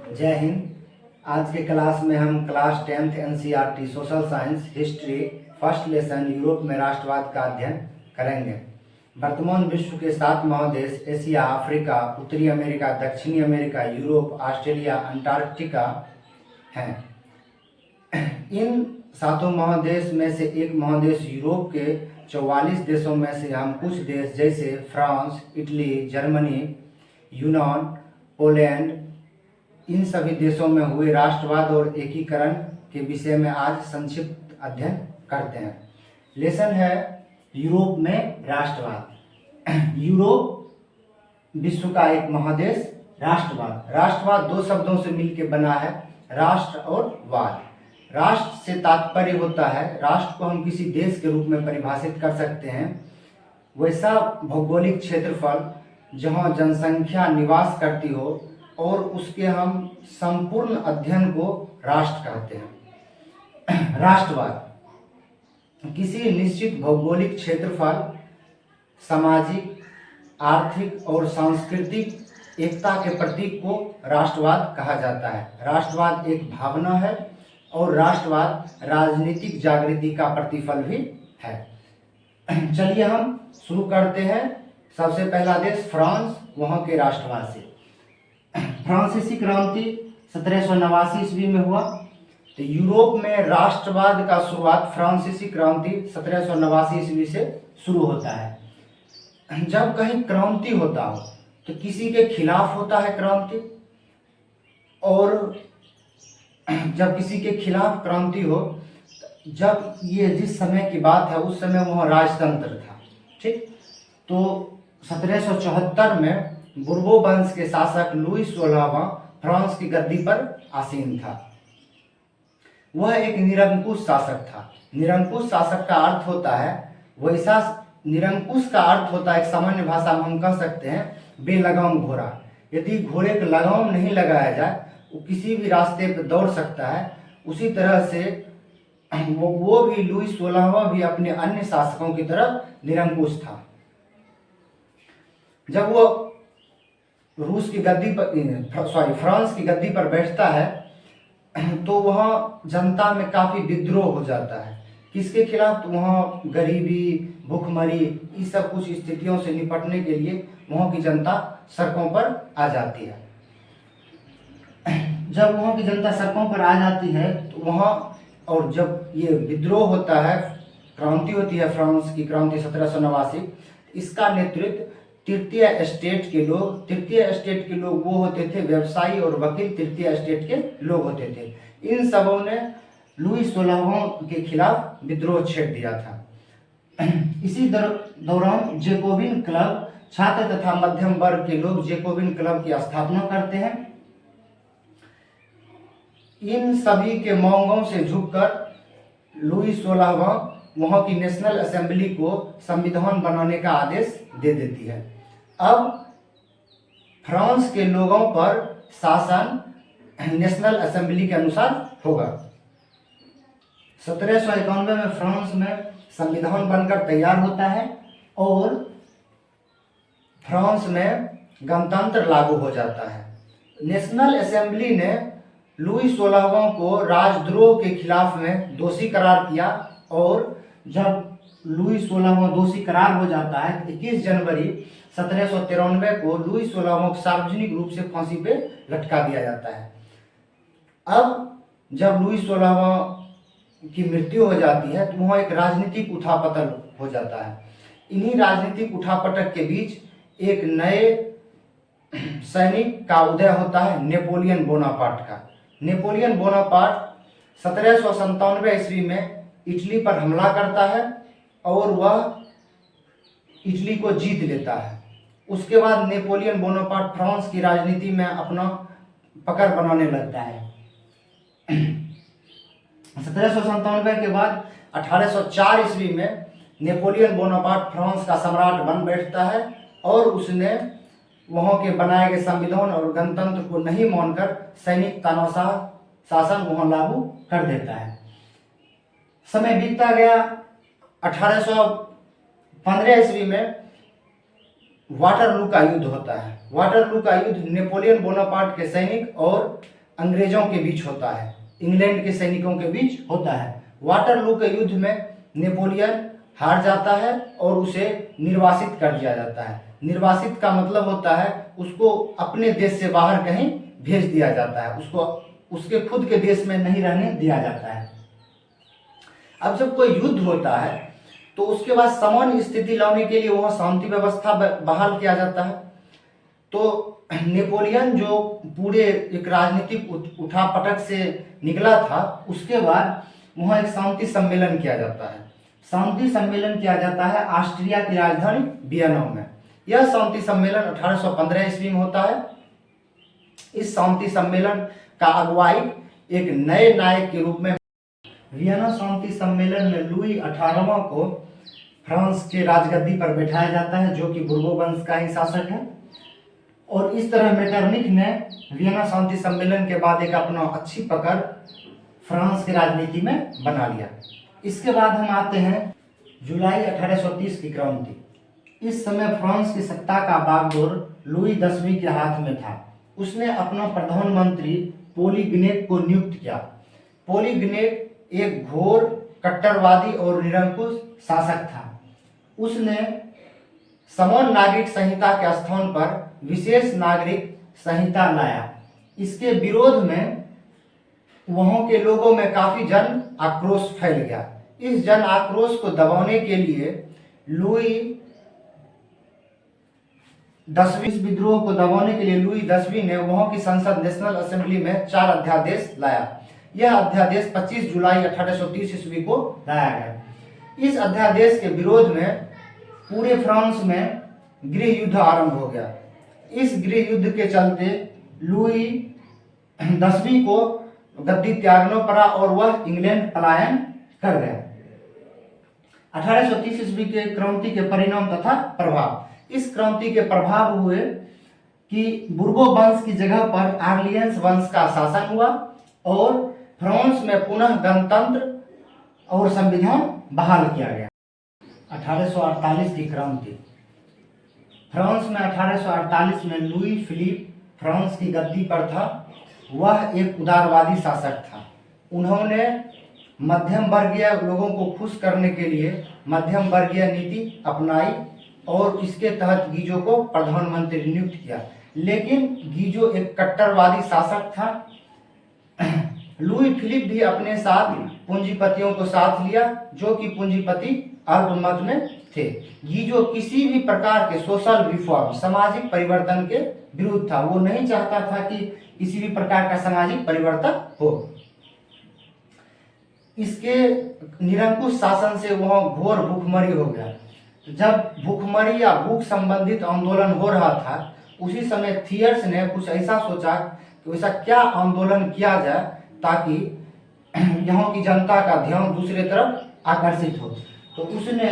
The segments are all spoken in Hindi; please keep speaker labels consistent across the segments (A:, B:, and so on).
A: जय हिंद। आज के क्लास में हम class 10th NCERT social science history first lesson Europe में राष्ट्रवाद का अध्ययन करेंगे। वर्तमान विश्व के 7 महादेश एशिया, अफ्रीका, उत्तरी अमेरिका, दक्षिणी अमेरिका, यूरोप, ऑस्ट्रेलिया, अंटार्कटिका हैं। इन 7 महादेश में से एक महादेश यूरोप के 44 देशों में से हम कुछ देश जैसे फ्रांस, इटली, जर्मनी, यूनान, पोलैंड, इन सभी देशों में हुए राष्ट्रवाद और एकीकरण के विषय में आज संक्षिप्त अध्ययन करते हैं। लेसन है यूरोप में राष्ट्रवाद। यूरोप विश्व का एक महादेश। राष्ट्रवाद 2 शब्दों से मिलकर बना है, राष्ट्र और वाद। राष्ट्र से तात्पर्य होता है, राष्ट्र को हम किसी देश के रूप में परिभाषित कर सकते हैं वैसा भौगोलिक क्षेत्रफल जहां जनसंख्या निवास करती हो और उसके हम संपूर्ण अध्ययन को राष्ट्र कहते हैं। राष्ट्रवाद किसी निश्चित भौगोलिक क्षेत्रफल, सामाजिक, आर्थिक और सांस्कृतिक एकता के प्रतीक को राष्ट्रवाद कहा जाता है। राष्ट्रवाद एक भावना है और राष्ट्रवाद राजनीतिक जागृति का प्रतिफल भी है। चलिए हम शुरू करते हैं। सबसे पहला देश फ्रांस, वहां के राष्ट्रवाद से। फ्रांसीसी क्रांति 1789 ईस्वी में हुआ। तो यूरोप में राष्ट्रवाद का शुरुआत फ्रांसीसी क्रांति 1789 ईस्वी से शुरू होता है। जब कहीं क्रांति होता हो तो किसी के खिलाफ होता है क्रांति, और जब किसी के खिलाफ क्रांति हो, जब ये जिस समय की बात है उस समय वहाँ राजतंत्र था। ठीक, तो 1774 में बुर्बो वंश के शासक लुई 16वां फ्रांस की गद्दी पर आसीन था। वह एक निरंकुश शासक था। निरंकुश शासक का अर्थ होता है वैसा, निरंकुश का अर्थ होता है, एक सामान्य भाषा में हम कह सकते हैं बेलगाम घोड़ा। यदि घोड़े को लगाम नहीं लगाया जाए वो किसी भी रास्ते पर दौड़ सकता है। उसी तरह से वो भी लुई 16वां भी अपने अन्य शासकों की तरह निरंकुश था। जब वो रूस की गद्दी पर फ्रांस की गद्दी पर बैठता है तो वहाँ जनता में काफ़ी विद्रोह हो जाता है। किसके खिलाफ? तो वहाँ गरीबी, भूखमरी, इस सब कुछ स्थितियों से निपटने के लिए वहाँ की जनता सड़कों पर आ जाती है। जब वहाँ की जनता सड़कों पर आ जाती है तो वहाँ, और जब ये विद्रोह होता है, क्रांति होती है फ्रांस की क्रांति 1789, इसका नेतृत्व तृतीय एस्टेट के लोग वो होते थे, व्यवसायी और वकील तृतीय एस्टेट के लोग होते थे। इन सबों ने लुई 16वां के खिलाफ विद्रोह छेड़ दिया था। इसी दौरान जेकोबिन क्लब, छात्र तथा मध्यम वर्ग के लोग जेकोबिन क्लब की स्थापना करते हैं। इन सभी के मांगों से झुककर लुई 16वां वहां की नेशनल असेंबली को संविधान बनाने का आदेश दे देती है। अब फ्रांस के लोगों पर शासन नेशनल असेंबली के अनुसार होगा। 1791 में फ्रांस में संविधान बनकर तैयार होता है और फ्रांस में गणतंत्र लागू हो जाता है। नेशनल असेंबली ने लुई 16वां को राजद्रोह के खिलाफ में दोषी करार किया, और जब लुई 16वां दोषी करार हो जाता है तो 21 जनवरी 1793 को लुई 16वां को सार्वजनिक रूप से फांसी पे लटका दिया जाता है। अब जब लुई 16वां की मृत्यु हो जाती है तो वहाँ एक राजनीतिक उठापतन हो जाता है। इन्हीं राजनीतिक उठापटक के बीच एक नए सैनिक का उदय होता है, नेपोलियन बोनापार्ट का। नेपोलियन बोनापार्ट 1797 ईस्वी में इटली पर हमला करता है और वह इटली को जीत लेता है। उसके बाद नेपोलियन बोनापार्ट फ्रांस की राजनीति में अपना पकड़ बनाने लगता है। 1797 के बाद 1804 ईस्वी में नेपोलियन बोनापार्ट फ्रांस का सम्राट बन बैठता है और उसने वहाँ के बनाए गए संविधान और गणतंत्र को नहीं मानकर सैनिक तानाशाह शासन वहाँ लागू कर देता है। समय बीतता गया। 1815 ईस्वी में वाटरलू का युद्ध होता है। वाटरलू का युद्ध नेपोलियन बोनापार्ट के सैनिक और अंग्रेजों के बीच होता है, इंग्लैंड के सैनिकों के बीच होता है। वाटरलू के युद्ध में नेपोलियन हार जाता है और उसे निर्वासित कर दिया जाता है। निर्वासित का मतलब होता है उसको अपने देश से बाहर कहीं भेज दिया जाता है, उसको उसके खुद के देश में नहीं रहने दिया जाता है। अब जब कोई युद्ध होता है तो उसके बाद सामान्य स्थिति लाने के लिए वह शांति व्यवस्था बहाल किया जाता है। तो नेपोलियन जो पूरे एक राजनीतिक उठापटक से निकला था, उसके बाद वहाँ एक शांति सम्मेलन किया जाता है। शांति सम्मेलन किया जाता है ऑस्ट्रिया की राजधानी वियना में। यह शांति सम्मेलन 1815 ईस्वी में होता है। इस शांति सम्मेलन का अगुवाई एक नए नायक के रूप में वियना शांति सम्मेलन में लुई 18वां को फ्रांस के राजगद्दी पर बैठाया जाता है, जो कि बुर्बो वंश का ही शासक है। और इस तरह मेटरनिख ने वियना शांति सम्मेलन के बाद एक अपना अच्छी पकड़ फ्रांस की राजनीति में बना लिया। इसके बाद हम आते हैं जुलाई 1830 की क्रांति। इस समय फ्रांस की सत्ता का बागडोर लुई 10वीं के हाथ में था। उसने अपना प्रधानमंत्री पोलीगनेक को नियुक्त किया। पोलीगनेक एक घोर कट्टरवादी और निरंकुश शासक था। उसने समान नागरिक संहिता के स्थान पर विशेष नागरिक संहिता लाया। इसके विरोध में वहां के लोगों में काफी जन आक्रोश फैल गया। इस जन आक्रोश को दबाने के लिए लुई 10वीं विद्रोह को दबाने के लिए लुई 10वीं ने वहां की संसद नेशनल असेंबली में 4 अध्यादेश लाया। यह अध्यादेश 25 जुलाई 1830 ईस्वी को लाया गया। इस अध्यादेश के विरोध में पूरे फ्रांस में गृह युद्ध आरंभ हो गया। इस गृह युद्ध के चलते लुई 10वीं को गद्दी त्यागना पड़ा और वह इंग्लैंड पलायन कर गया। 1830 ईस्वी के क्रांति के परिणाम तथा प्रभाव। इस क्रांति के प्रभाव हुए कि बुर्बो वंश की जगह पर आर्लियंस वंश का शासन हुआ और फ्रांस में पुनः गणतंत्र और संविधान बहाल किया गया। 1848 की क्रांति। फ्रांस में 1848 में लुई फिलिप फ्रांस की गद्दी पर था। वह एक उदारवादी शासक था। उन्होंने मध्यम वर्गीय लोगों को खुश करने के लिए मध्यम वर्गीय नीति अपनाई और इसके तहत गीजो को प्रधानमंत्री नियुक्त किया। लेकिन गीजो एक कट्टरवादी शासक था। लुई फिलिप भी अपने साथ पूंजीपतियों को साथ लिया, जो कि पूंजीपति अल्पमत में थे। गीजो किसी भी प्रकार के सोशल रिफॉर्म, सामाजिक परिवर्तन के विरुद्ध था। वो नहीं चाहता था कि किसी भी प्रकार का सामाजिक परिवर्तन हो। इसके निरंकुश शासन से वह घोर भूखमरी हो गया। जब भूखमरी या भूख संबंधित आंदोलन हो रहा था, उसी समय थियर्स ने कुछ ऐसा सोचा कि वैसा क्या आंदोलन किया जाए ताकि यहाँ की जनता का ध्यान दूसरे तरफ आकर्षित हो। तो उसने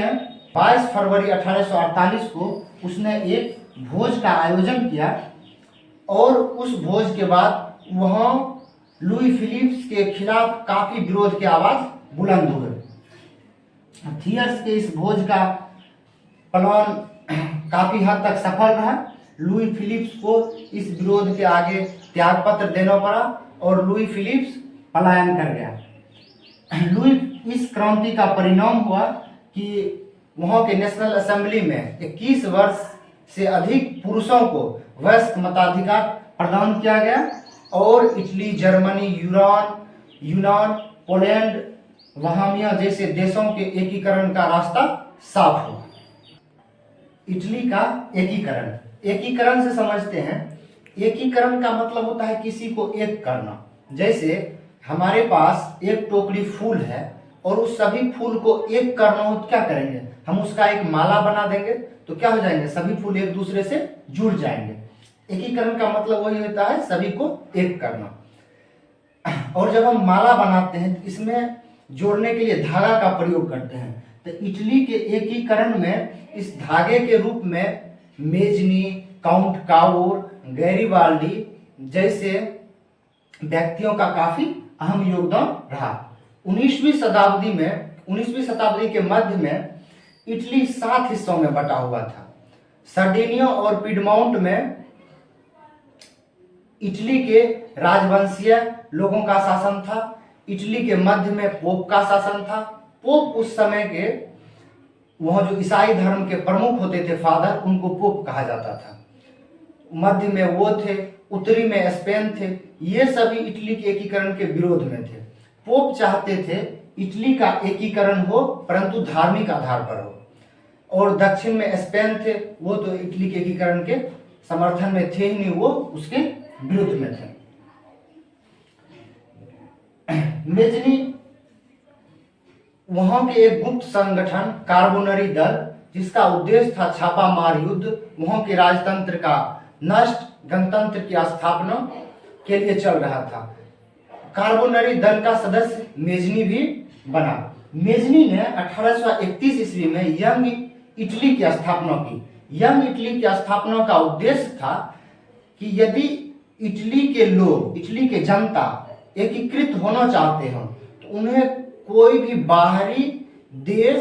A: 22 फरवरी 1848 को उसने एक भोज का आयोजन किया और उस भोज के बाद वहाँ लुई फिलिप्स के खिलाफ काफी विरोध की आवाज बुलंद हुए। थियर्स के इस भोज का प्लान काफी हद तक सफल रहा। लुई फिलिप्स को इस विरोध के आगे त्यागपत्र देना पड़ा और लुई फिलिप्स पलायन कर गया। लुई इस क्रांति का परिणाम हुआ कि वहाँ के नेशनल असेंबली में 21 वर्ष से अधिक पुरुषों को वयस्क मताधिकार प्रदान किया गया और इटली, जर्मनी, यूनान, पोलैंड, बहामिया जैसे देशों के एकीकरण का रास्ता साफ हुआ। इटली का एकीकरण से समझते हैं, एकीकरण का मतलब होता है किसी को एक करना। जैसे हमारे पास एक टोकरी फूल है और उस सभी फूल को एक करना हो तो क्या करेंगे, हम उसका एक माला बना देंगे तो क्या हो जाएंगे, सभी फूल एक दूसरे से जुड़ जाएंगे। एकीकरण का मतलब वही होता है सभी को एक करना। और जब हम माला बनाते हैं तो इसमें जोड़ने के लिए धागा का प्रयोग करते हैं। तो इटली के एकीकरण में इस धागे के रूप में मेजनी, काउंट कावोर, गैरिबाल्डी जैसे व्यक्तियों का काफी अहम योगदान रहा। 19वीं शताब्दी के मध्य में इटली 7 हिस्सों में बटा हुआ था। सर्डिनिया और पिडमाउंट में इटली के राजवंशीय लोगों का शासन था। इटली के मध्य में पोप का शासन था। पोप उस समय के वहाँ जो ईसाई धर्म के प्रमुख होते थे फादर, उनको पोप कहा जाता था। मध्य में वो थे, उत्तरी में स्पेन थे। ये सभी इटली के एकीकरण के विरोध में थे। पोप चाहते थे इटली का एकीकरण हो, परंतु धार्मिक आधार पर हो। और दक्षिण में स्पेन थे, वो तो इटली के एकीकरण के समर्थन में थे ही नहीं, वो उसके विरुद्ध में थे। मेजनी वहां के एक गुप्त संगठन कार्बोनरी दल, जिसका उद्देश्य था छापामार युद्ध, वहां के राजतंत्र का नष्ट, गणतंत्र की स्थापना के लिए चल रहा था। कार्बोनरी दल का सदस्य मेजनी भी बना। मेजनी ने 1831 ईस्वी में यंग इटली की स्थापना की। यंग इटली की स्थापना का उद्देश्य था कि यदि इटली के लोग, इटली के जनता एकीकृत होना चाहते हो तो उन्हें कोई भी बाहरी देश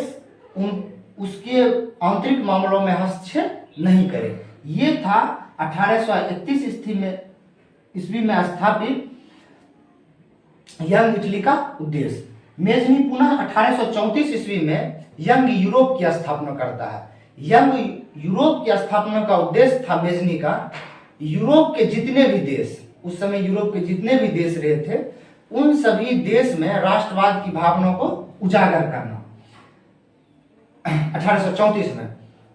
A: उसके आंतरिक मामलों में हस्तक्षेप नहीं करे। ये था 1831 ईस्वी में स्थापित यंग इटली का उद्देश्य। मेजनी पुनः 1834 ईस्वी में यंग यूरोप की स्थापना करता है। यंग यूरोप की स्थापना का उद्देश्य था मेजनी का, यूरोप के जितने भी देश, उस समय यूरोप के जितने भी देश रहे थे, उन सभी देश में राष्ट्रवाद की भावना को उजागर करना 1834 में।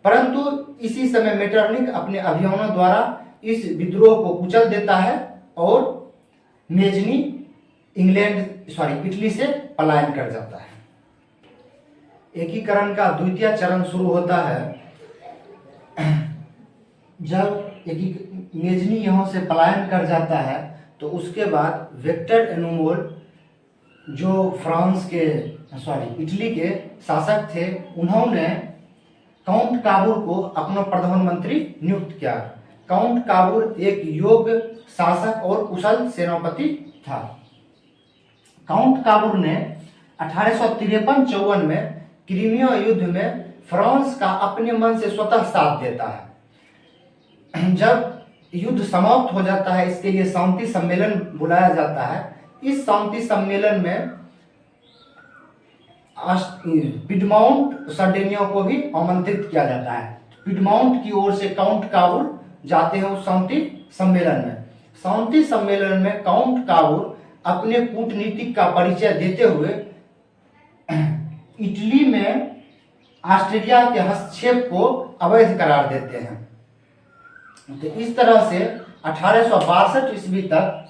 A: परंतु इसी समय मेटरनिख अपने अभियानों द्वारा इस विद्रोह को कुचल देता है और मेजनी इटली से पलायन कर जाता है। एकीकरण का द्वितीय चरण शुरू होता है जब मेजनी यहाँ से पलायन कर जाता है, तो उसके बाद विक्टर एनुमोल जो इटली के शासक थे, उन्होंने काउंट काबूर को अपना प्रधानमंत्री नियुक्त किया। काउंट काबूर एक योग्य शासक और कुशल सेनापति था। काउंट काबूर ने 1853-54 में क्रीमिया युद्ध में फ्रांस का अपने मन से स्वतः साथ देता है। जब युद्ध समाप्त हो जाता है, इसके लिए शांति सम्मेलन बुलाया जाता है। इस शांति सम्मेलन में पिडमाउंट सर्डेनिया को भी आमंत्रित किया जाता है। पिडमाउंट की ओर से काउंट काबूर जाते हैं उस शांति सम्मेलन में। शांति सम्मेलन में काउंट काबूर अपने कूटनीतिक का परिचय देते हुए इटली में ऑस्ट्रेलिया के हस्तक्षेप को अवैध करार देते हैं। तो इस तरह से 1862 ईस्वी तक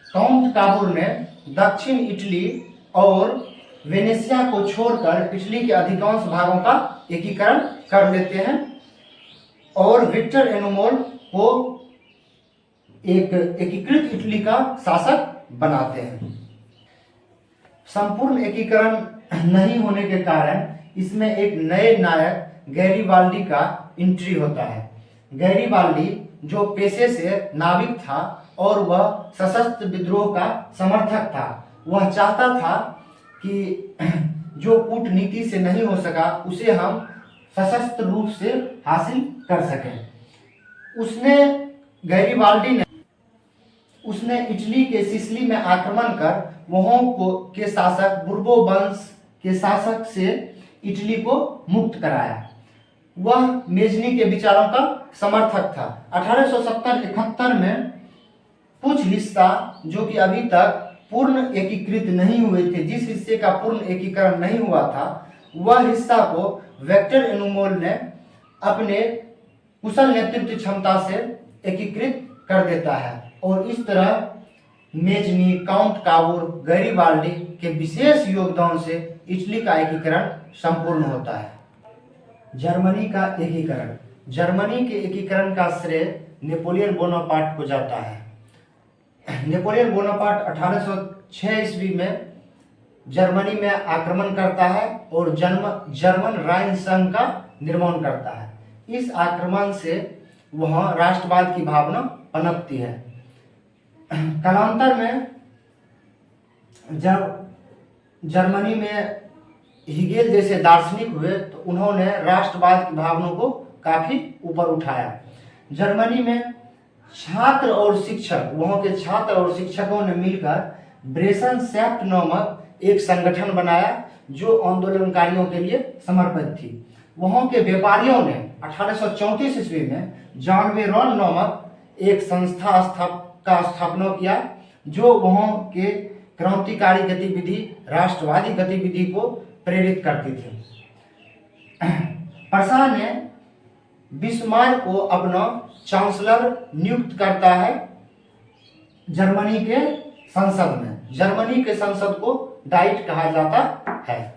A: काउंट काबूर ने दक्षिण इटली और वेनेशिया को छोड़कर इटली के अधिकांश भागों का एकीकरण कर लेते हैं और विक्टर एनुमोल को एक एकीकृत इटली का शासक बनाते हैं। संपूर्ण एकीकरण नहीं होने के कारण इसमें एक नए नायक गैरीबाल्डी का एंट्री होता है। गैरीबाल्डी जो पेशे से नाविक था और वह सशस्त्र विद्रोह का समर्थक था। वह चाहता था कि जो कूटनीति से नहीं हो सका उसे हम सशस्त्र रूप से हासिल कर सकें। गैरीबाल्डी ने इटली के सिसिली में आक्रमण कर वहां के शासक बुर्बो वंश के शासक से इटली को मुक्त कराया। वह मेजनी के विचारों का समर्थक था। 1870-71 में कुछ हिस्सा जो कि अभी तक पूर्ण एकीकृत नहीं हुए थे, जिस हिस्से का पूर्ण एकीकरण नहीं हुआ था, वह हिस्सा को विक्टर एनुमोल ने अपने कुशल नेतृत्व क्षमता से एकीकृत कर देता है और इस तरह मेजनी, काउंट काबूर, गैरीबाल्डी के विशेष योगदान से इटली का एकीकरण संपूर्ण होता है। जर्मनी का एकीकरण। जर्मनी के एकीकरण का श्रेय नेपोलियन बोनापार्ट को जाता है। नेपोलियन बोनापार्ट 1806 ईस्वी में जर्मनी में आक्रमण करता है और जर्मन राइन संघ का निर्माण करता है। इस आक्रमण से वहाँ राष्ट्रवाद की भावना पनपती है। कालांतर में जब जर्मनी में हिगेल जैसे दार्शनिक हुए तो उन्होंने राष्ट्रवाद की भावना को काफी ऊपर उठाया। जर्मनी में छात्र और शिक्षक, वहाँ के छात्र और शिक्षकों ने मिलकर ब्रेसन-सेफ्ट नामक एक संगठन बनाया जो आंदोलनकारियों के लिए समर्पित थी। वहाँ के व्यापारियों ने 1834 ईस्वी में जानवे रॉन नामक एक संस्था का स्थापना किया जो वहाँ के क्रांतिकारी गतिविधि, राष्ट्रवादी गतिविधि को प्रेरित करती थी। प्रसा ने बिस्मार्क को अपना चांसलर नियुक्त करता है जर्मनी के संसद में। जर्मनी के संसद को डाइट कहा जाता है।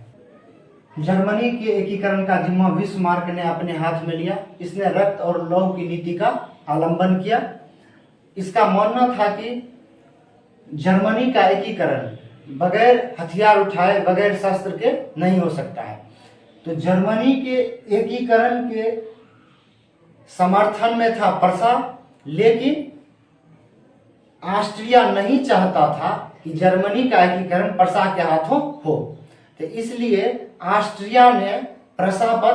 A: जर्मनी के एकीकरण का जिम्मा बिस्मार्क ने अपने हाथ में लिया। इसने रक्त और लौह की नीति का अवलंबन किया। इसका मानना था कि जर्मनी का एकीकरण बगैर हथियार उठाए, बगैर शस्त्र के नहीं हो सकता है। तो जर्मनी के एकीकरण के समर्थन में था प्रसा, लेकिन ऑस्ट्रिया नहीं चाहता था कि जर्मनी का एकीकरण प्रसा के हाथों हो। तो इसलिए ऑस्ट्रिया ने प्रसा पर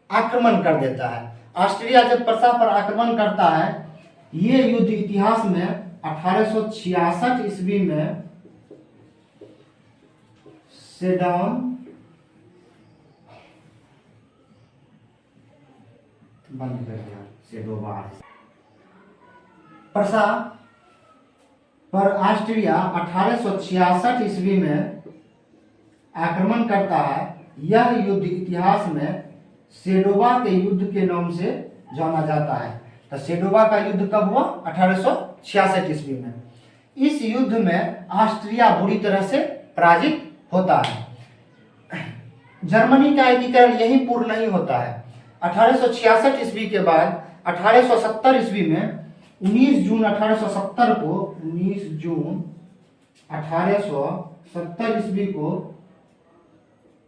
A: आक्रमण कर देता है। ऑस्ट्रिया जब प्रसा पर आक्रमण करता है, ये युद्ध इतिहास में 1866 ईस्वी में सेडान बंद कर दिया, सेडोवा प्रसा पर ऑस्ट्रिया 1866 ईस्वी में आक्रमण करता है। यह युद्ध इतिहास में सेडोवा के युद्ध के नाम से जाना जाता है। तो सेडोवा का युद्ध कब हुआ? 1866 ईस्वी में। इस युद्ध में ऑस्ट्रिया बुरी तरह से पराजित होता है। जर्मनी का एकीकरण यही पूर्ण नहीं होता है। 1866 ईस्वी के बाद 1870 ईस्वी में 19 जून 1870 को 19 जून 1870 ईस्वी को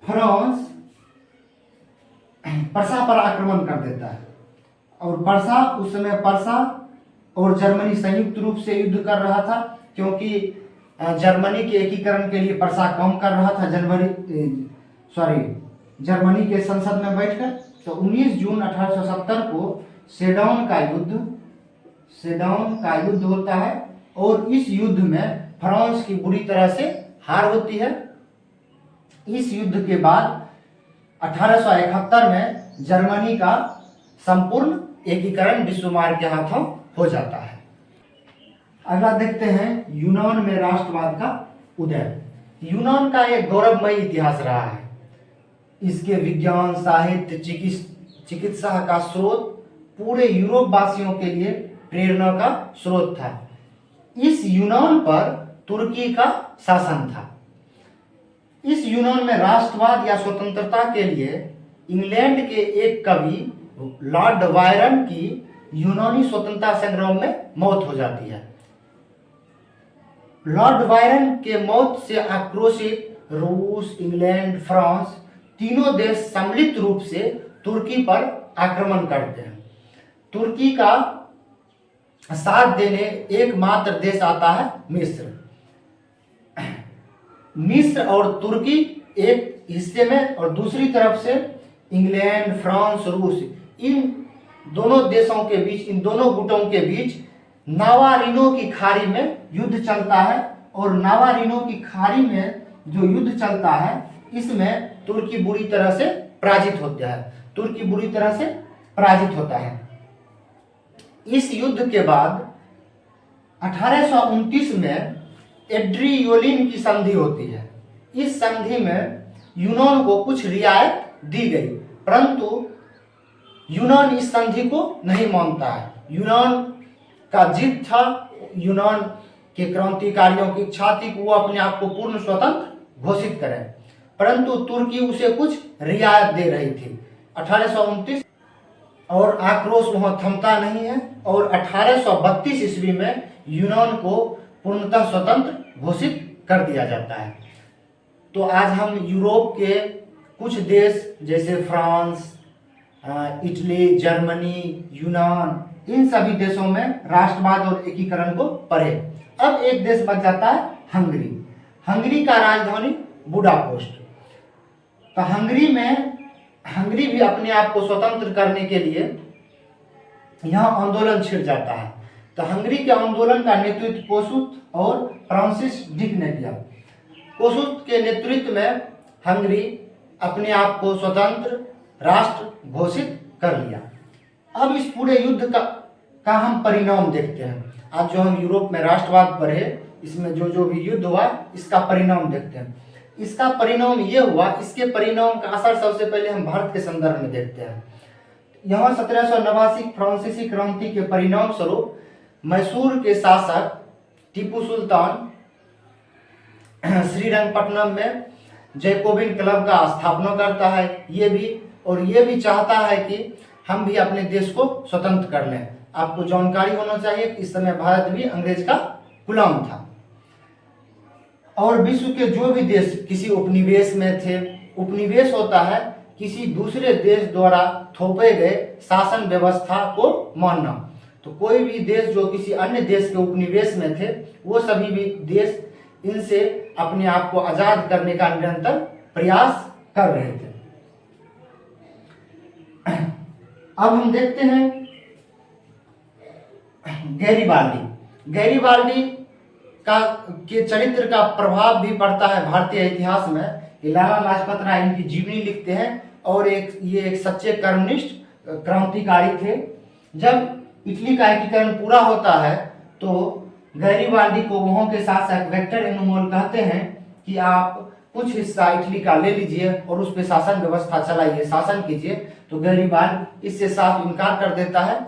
A: फ्रांस प्रसा पर आक्रमण कर देता है। और प्रसा उस समय प्रसा और जर्मनी संयुक्त रूप से युद्ध कर रहा था, क्योंकि जर्मनी के एकीकरण के लिए प्रसा काम कर रहा था जर्मनी के संसद में बैठकर। तो 19 जून 1870 को सेडान का युद्ध होता है और इस युद्ध में फ्रांस की बुरी तरह से हार होती है। इस युद्ध के बाद 1871 में जर्मनी का संपूर्ण एकीकरण बिस्मार्क के हाथों हो जाता है। अगला देखते हैं यूनान में राष्ट्रवाद का उदय। यूनान का एक गौरवमयी इतिहास रहा है। इसके विज्ञान, साहित्य, चिकित्सा का स्रोत पूरे यूरोप वासियों के लिए प्रेरणा का स्रोत था। इस यूनान पर तुर्की का शासन था। इस यूनान में राष्ट्रवाद या स्वतंत्रता के लिए इंग्लैंड के एक कवि लॉर्ड बायरन की यूनानी स्वतंत्रता संग्राम में मौत हो जाती है। लॉर्ड बायरन के मौत से आक्रोशित रूस, इंग्लैंड, फ्रांस तीनों देश सम्मिलित रूप से तुर्की पर आक्रमण करते हैं। तुर्की का साथ देने एकमात्र देश आता है मिस्र। मिस्र और तुर्की एक हिस्से में और दूसरी तरफ से इंग्लैंड, फ्रांस, रूस, इन दोनों देशों के बीच, इन दोनों गुटों के बीच नावारिनो की खाड़ी में युद्ध चलता है। और नावारिनो की खाड़ी में जो युद्ध चलता है, इसमें तुर्की बुरी तरह से पराजित होता है। तुर्की बुरी तरह से पराजित होता है। इस युद्ध के बाद 1829 में एड्रियोलिन की संधि होती है। इस संधि में यूनान को कुछ रियायत दी गई, परंतु यूनान इस संधि को नहीं मानता है। यूनान का जिद था, यूनान के क्रांतिकारियों की इच्छा थी कि वो अपने आप को पूर्ण स्वतंत्र घोषित करें, परंतु तुर्की उसे कुछ रियायत दे रही थी। 1829 और आक्रोश वहां थमता नहीं है और 1832 ईस्वी में यूनान को पूर्णतः स्वतंत्र घोषित कर दिया जाता है। तो आज हम यूरोप के कुछ देश जैसे फ्रांस, इटली, जर्मनी, यूनान, इन सभी देशों में राष्ट्रवाद और एकीकरण को पढ़े। अब एक देश बच जाता है हंगरी। हंगरी का राजधानी बुडापेस्ट। तो हंगरी भी अपने आप को स्वतंत्र करने के लिए यहाँ आंदोलन छिड़ जाता है। तो हंगरी के आंदोलन का नेतृत्व कोसुत और फ्रांसिस डिक ने किया। कोसुत के नेतृत्व में हंगरी अपने आप को स्वतंत्र राष्ट्र घोषित कर लिया। अब इस पूरे युद्ध का हम परिणाम देखते हैं। आज जो हम यूरोप में राष्ट्रवाद पढ़े, इसमें जो भी युद्ध हुआ, इसका परिणाम देखते हैं। इसका परिणाम ये हुआ, इसके परिणाम का असर सबसे पहले हम भारत के संदर्भ में देखते हैं। यहाँ 1789 फ्रांसीसी क्रांति के परिणाम स्वरूप मैसूर के शासक टीपू सुल्तान श्रीरंगपट्टनम में जैकोबिन क्लब का स्थापना करता है। ये भी चाहता है कि हम भी अपने देश को स्वतंत्र कर लें। आपको जानकारी होना चाहिए कि इस समय भारत भी अंग्रेज का गुलाम था और विश्व के जो भी देश किसी उपनिवेश में थे, उपनिवेश होता है किसी दूसरे देश द्वारा थोपे गए शासन व्यवस्था को मानना। तो कोई भी देश जो किसी अन्य देश के उपनिवेश में थे, वो सभी भी देश इनसे अपने आप को आजाद करने का निरंतर प्रयास कर रहे थे। अब हम देखते हैं गैरिबाल्डी के चरित्र का प्रभाव भी पड़ता है भारतीय इतिहास में। लाला लाजपत राय इनकी जीवनी लिखते हैं और ये एक सच्चे कर्मनिष्ठ क्रांतिकारी थे। जब इटली का एकीकरण पूरा होता है तो गैरिबाल्डी को वहां के शासक विक्टर एनुमोल कहते हैं कि आप कुछ हिस्सा इटली का ले लीजिए और उस पर शासन व्यवस्था चलाइए, शासन कीजिए। तो गैरिबाल्डी इससे साफ इनकार कर देता है।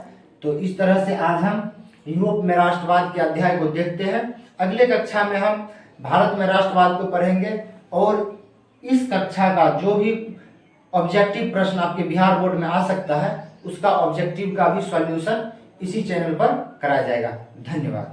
A: तो इस तरह से आज हम यूरोप में राष्ट्रवाद के अध्याय को देखते हैं। अगले कक्षा में हम भारत में राष्ट्रवाद को पढ़ेंगे और इस कक्षा का जो भी ऑब्जेक्टिव प्रश्न आपके बिहार बोर्ड में आ सकता है, उसका ऑब्जेक्टिव का भी सॉल्यूशन इसी चैनल पर कराया जाएगा। धन्यवाद।